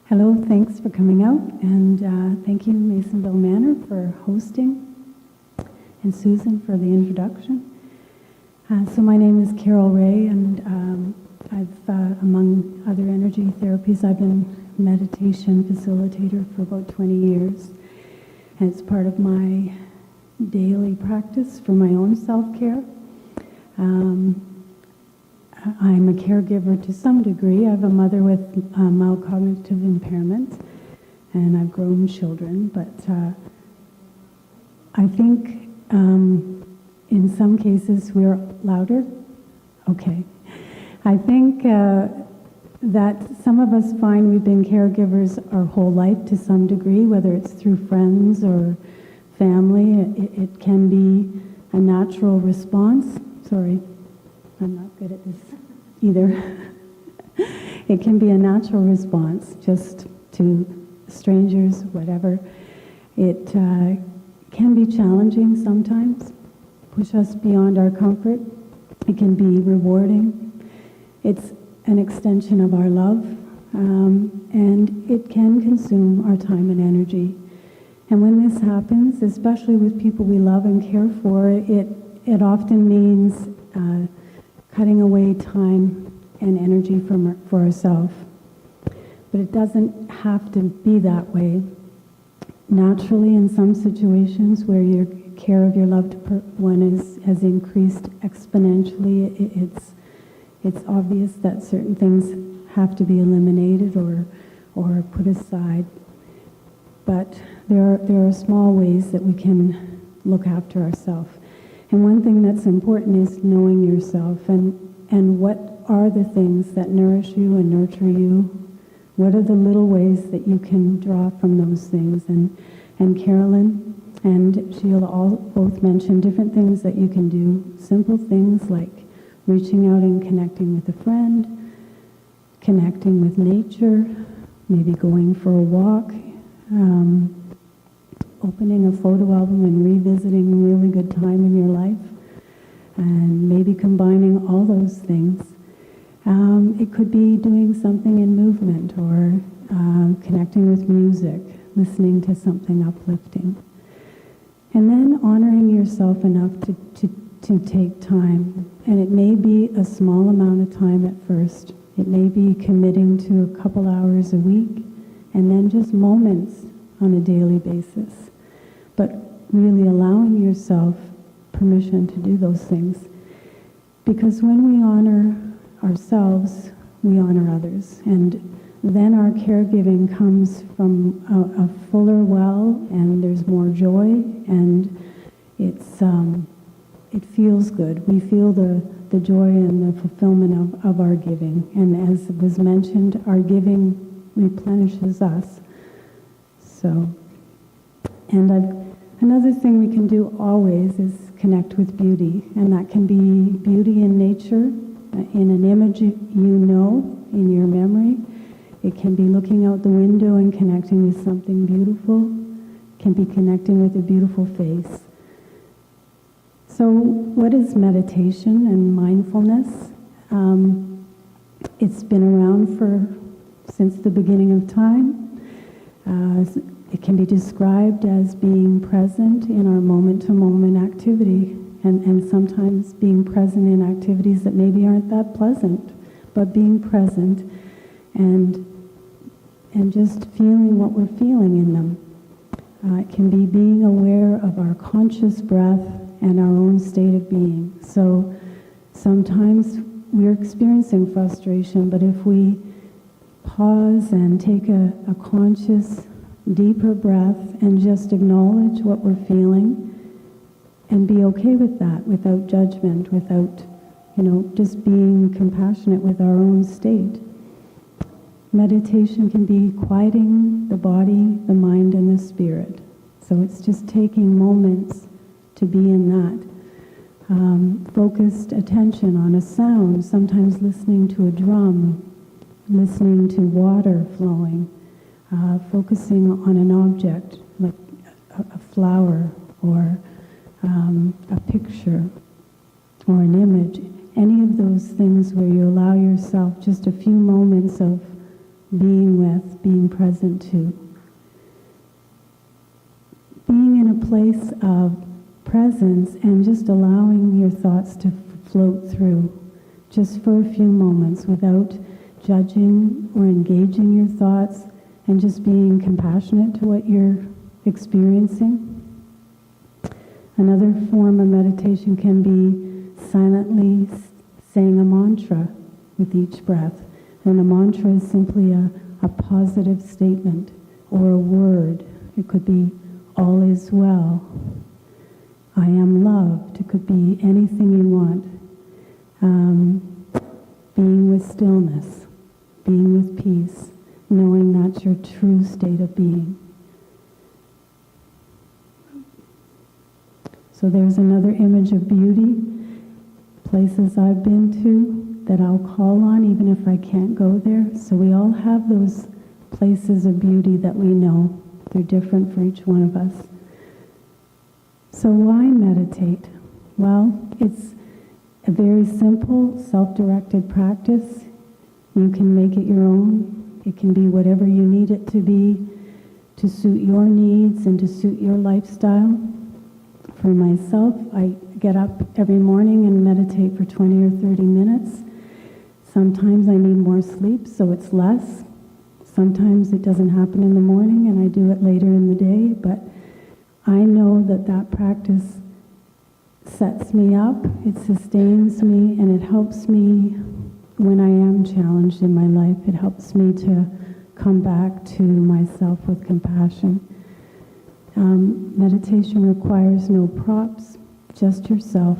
Hello, thanks for coming out, and thank you, Masonville Manor, for hosting, and Susan for the introduction. So my name is Carole Wray, and among other energy therapies, I've been meditation facilitator for about 20 years, and it's part of my daily practice for my own self-care. I'm a caregiver to some degree. I have a mother with mild cognitive impairment, and I've grown children, but I think in some cases we're louder. Okay. I think that some of us find we've been caregivers our whole life to some degree, whether it's through friends or family. It can be a natural response. Sorry, I'm not good at this either. It can be a natural response just to strangers, whatever. It can be challenging sometimes, push us beyond our comfort. It can be rewarding. It's an extension of our love, and it can consume our time and energy. And when this happens, especially with people we love and care for, it often means cutting away time and energy for ourselves. But it doesn't have to be that way. Naturally, in some situations where your care of your loved one has increased exponentially, it's obvious that certain things have to be eliminated or put aside. But there are small ways that we can look after ourselves. And one thing that's important is knowing yourself and what are the things that nourish you and nurture you. What are the little ways that you can draw from those things? And Carolyn and Sheila both mentioned different things that you can do. Simple things like reaching out and connecting with a friend, connecting with nature, maybe going for a walk, opening a photo album and revisiting a really good time in your life, and maybe combining all those things. It could be doing something in movement or connecting with music, listening to something uplifting. And then honoring yourself enough to take time. And it may be a small amount of time at first. It may be committing to a couple hours a week, and then just moments on a daily basis. But really allowing yourself permission to do those things. Because when we honor ourselves, we honor others. And then our caregiving comes from a fuller well, and there's more joy, and it feels good. We feel the joy and the fulfillment of our giving. And as was mentioned, our giving replenishes us. So, and another thing we can do always is connect with beauty, and that can be beauty in nature, in an image you know, in your memory. It can be looking out the window and connecting with something beautiful. It can be connecting with a beautiful face. So what is meditation and mindfulness? It's been around since the beginning of time. It can be described as being present in our moment-to-moment activity, and sometimes being present in activities that maybe aren't that pleasant, but being present and just feeling what we're feeling in them. It can be being aware of our conscious breath and our own state of being. So sometimes we're experiencing frustration, but if we pause and take a conscious, deeper breath and just acknowledge what we're feeling and be okay with that, without judgment, without, just being compassionate with our own state. Meditation can be quieting the body, the mind, and the spirit. So it's just taking moments to be in that. Focused attention on a sound, sometimes listening to a drum, listening to water flowing, focusing on an object like a flower or a picture or an image, any of those things where you allow yourself just a few moments of being with, being present to. Being in a place of presence and just allowing your thoughts to float through, just for a few moments, without judging or engaging your thoughts, and just being compassionate to what you're experiencing. Another form of meditation can be silently saying a mantra with each breath. And a mantra is simply a positive statement or a word. It could be, all is well. I am loved. It could be anything you want. Being with stillness, being with peace, knowing that's your true state of being. So there's another image of beauty, places I've been to that I'll call on even if I can't go there. So we all have those places of beauty that we know. They're different for each one of us. So why meditate? Well, it's a very simple, self-directed practice. You can make it your own. It can be whatever you need it to be to suit your needs and to suit your lifestyle. For myself, I get up every morning and meditate for 20 or 30 minutes. Sometimes I need more sleep, so it's less. Sometimes it doesn't happen in the morning and I do it later in the day, but I know that that practice sets me up, it sustains me, and it helps me when I am challenged in my life. It helps me to come back to myself with compassion. Meditation requires no props, just yourself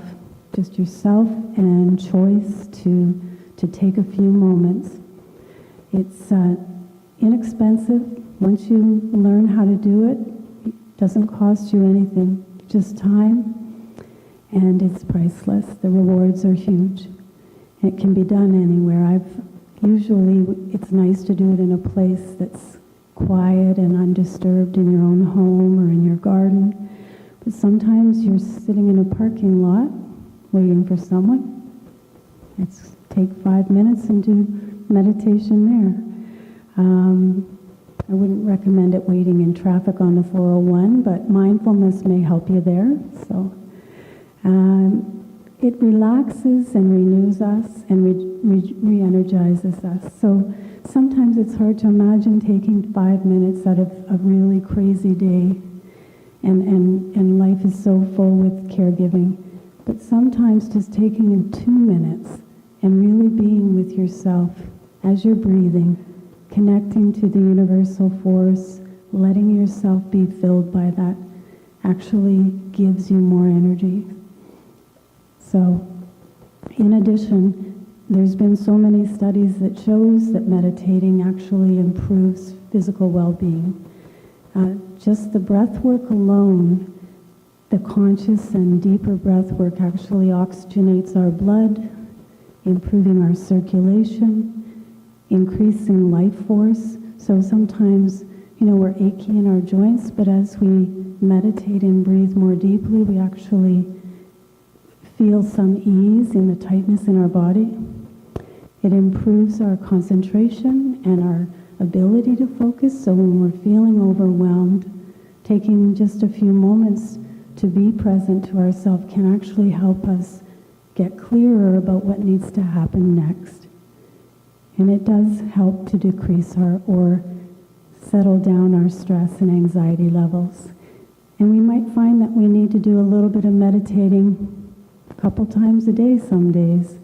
and choice to take a few moments. It's inexpensive. Once you learn how to do it, it doesn't cost you anything, just time, and it's priceless. The rewards are huge. It can be done anywhere. It's nice to do it in a place that's quiet and undisturbed in your own home or in your garden. But sometimes you're sitting in a parking lot waiting for someone. Take 5 minutes and do meditation there. I wouldn't recommend it waiting in traffic on the 401, but mindfulness may help you there. So it relaxes and renews us and re-energizes us. So sometimes it's hard to imagine taking 5 minutes out of a really crazy day, and life is so full with caregiving. But sometimes just taking in 2 minutes and really being with yourself as you're breathing, connecting to the universal force, letting yourself be filled by that actually gives you more energy. So, in addition, there's been so many studies that shows that meditating actually improves physical well-being. Just the breath work alone, the conscious and deeper breath work actually oxygenates our blood, improving our circulation, increasing life force. So sometimes, we're achy in our joints, but as we meditate and breathe more deeply, we actually feel some ease in the tightness in our body. It improves our concentration and our ability to focus. So when we're feeling overwhelmed, taking just a few moments to be present to ourselves can actually help us get clearer about what needs to happen next. And it does help to decrease or settle down our stress and anxiety levels. And we might find that we need to do a little bit of meditating a couple times a day some days.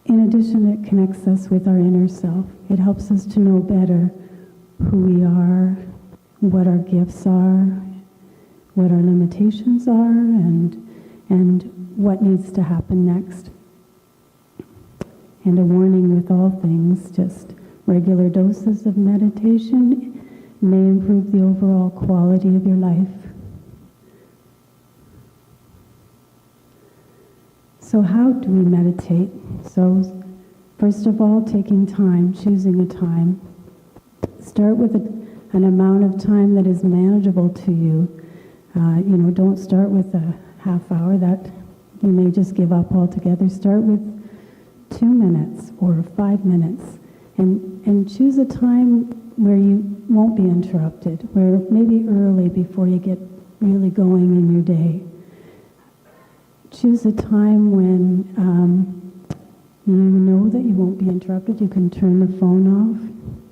In addition, it connects us with our inner self. It helps us to know better who we are, what our gifts are, what our limitations are, and what needs to happen next. And a warning with all things, just regular doses of meditation may improve the overall quality of your life. So how do we meditate? So first of all, taking time, choosing a time. Start with an amount of time that is manageable to you. Don't start with a half hour. That you may just give up altogether. Start with 2 minutes or 5 minutes And choose a time where you won't be interrupted, where maybe early before you get really going in your day. Choose a time when you know that you won't be interrupted. You can turn the phone off.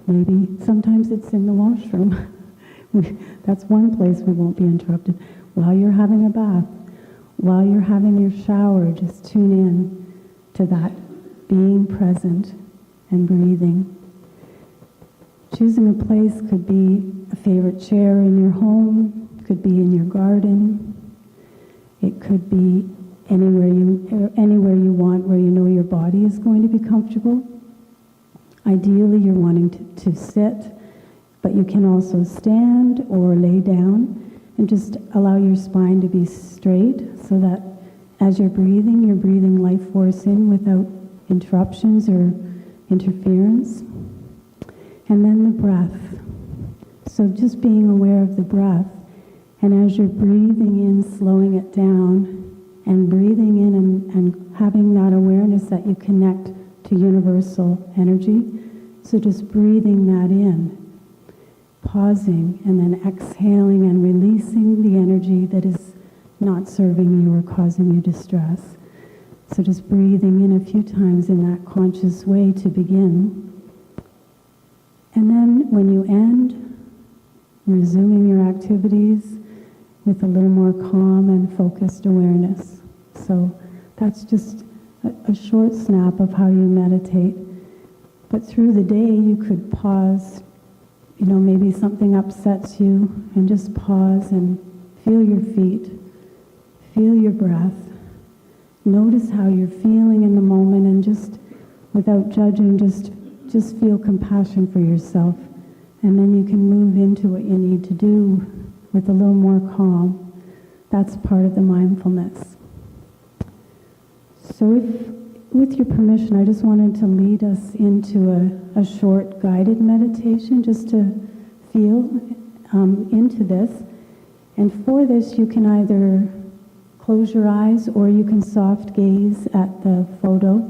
Maybe sometimes it's in the washroom. That's one place we won't be interrupted. While you're having a bath, while you're having your shower, just tune in to that, being present and breathing. Choosing a place could be a favorite chair in your home, could be in your garden. It could be anywhere you want where you know your body is going to be comfortable. Ideally, you're wanting to sit, but you can also stand or lay down and just allow your spine to be straight so that as you're breathing life force in without interruptions or interference. And then the breath. So just being aware of the breath, and as you're breathing in, slowing it down, and breathing in and having that awareness that you connect to universal energy. So just breathing that in, pausing, and then exhaling and releasing the energy that is not serving you or causing you distress. So just breathing in a few times in that conscious way to begin. And then when you end, resuming your activities with a little more calm and focused awareness. So that's just a short snap of how you meditate. But through the day, you could pause. Maybe something upsets you, and just pause and feel your feet, feel your breath. Notice how you're feeling in the moment, and just without judging, just feel compassion for yourself. And then you can move into what you need to do with a little more calm. That's part of the mindfulness. So with your permission, I just wanted to lead us into a short guided meditation just to feel into this. And for this, you can either close your eyes or you can soft gaze at the photo.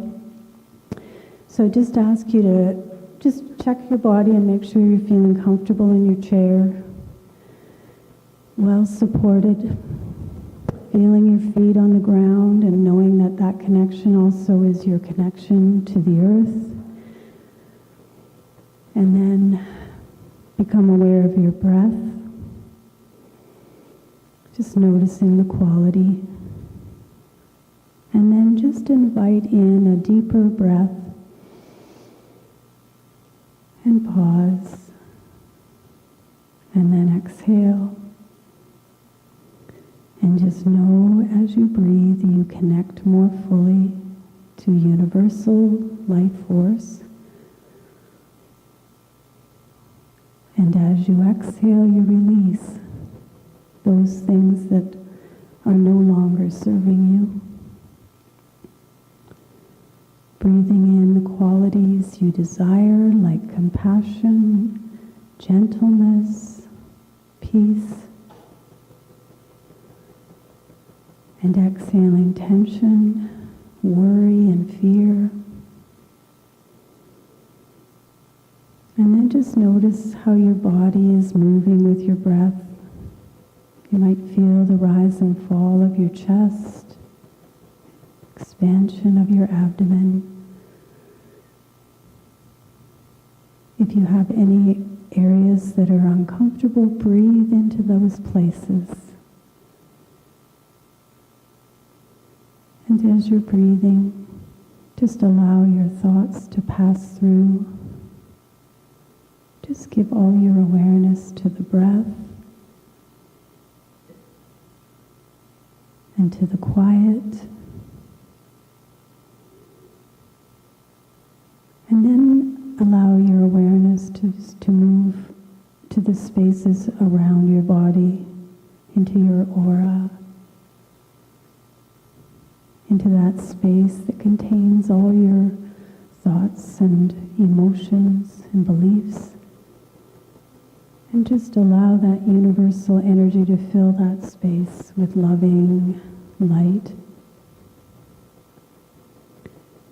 So I just ask you to just check your body and make sure you're feeling comfortable in your chair, well supported, feeling your feet on the ground and knowing that that connection also is your connection to the earth. And then become aware of your breath, just noticing the quality. And then just invite in a deeper breath and pause. And then exhale. And just know as you breathe, you connect more fully to universal life force. And as you exhale, you release those things that are no longer serving you. Breathing in the qualities you desire, like compassion, gentleness, peace. And exhaling tension, worry, and fear. And then just notice how your body is moving with your breath. You might feel the rise and fall of your chest, expansion of your abdomen. If you have any areas that are uncomfortable, breathe into those places. And as you're breathing, just allow your thoughts to pass through. Just give all your awareness to the breath and to the quiet. And then allow your awareness to move to the spaces around your body, into your aura, into that space that contains all your thoughts and emotions and beliefs. And just allow that universal energy to fill that space with loving light,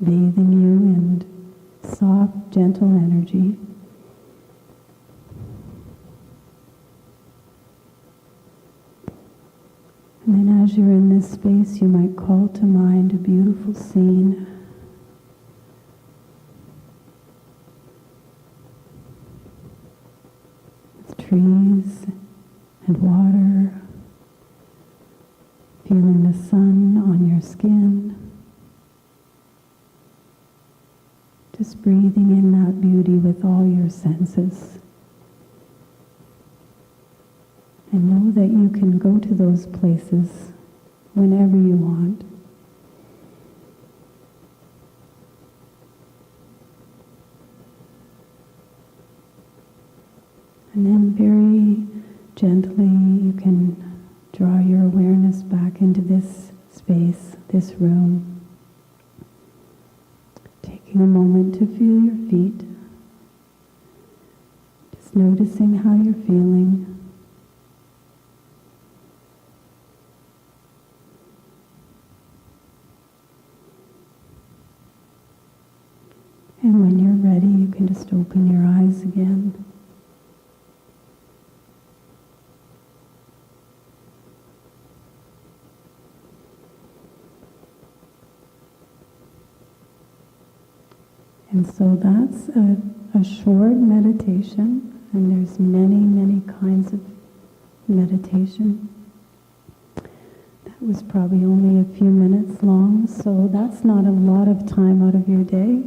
bathing you and soft, gentle energy. And then as you're in this space, you might call to mind a beautiful scene. With trees and water, feeling the sun on your skin. Just breathing in that beauty with all your senses. And know that you can go to those places whenever you want. And then very gently you can draw your awareness back into this space, this room. Taking a moment to feel your feet. Just noticing how you're feeling. And when you're ready, you can just open your eyes again. And so that's a short meditation, and there's many, many kinds of meditation. That was probably only a few minutes long, so that's not a lot of time out of your day.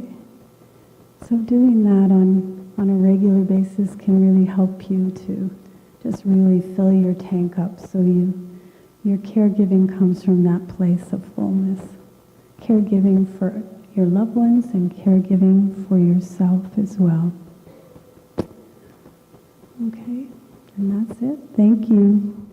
So doing that on a regular basis can really help you to just really fill your tank up, so your caregiving comes from that place of fullness. Caregiving for your loved ones and caregiving for yourself as well. Okay, and that's it. Thank you.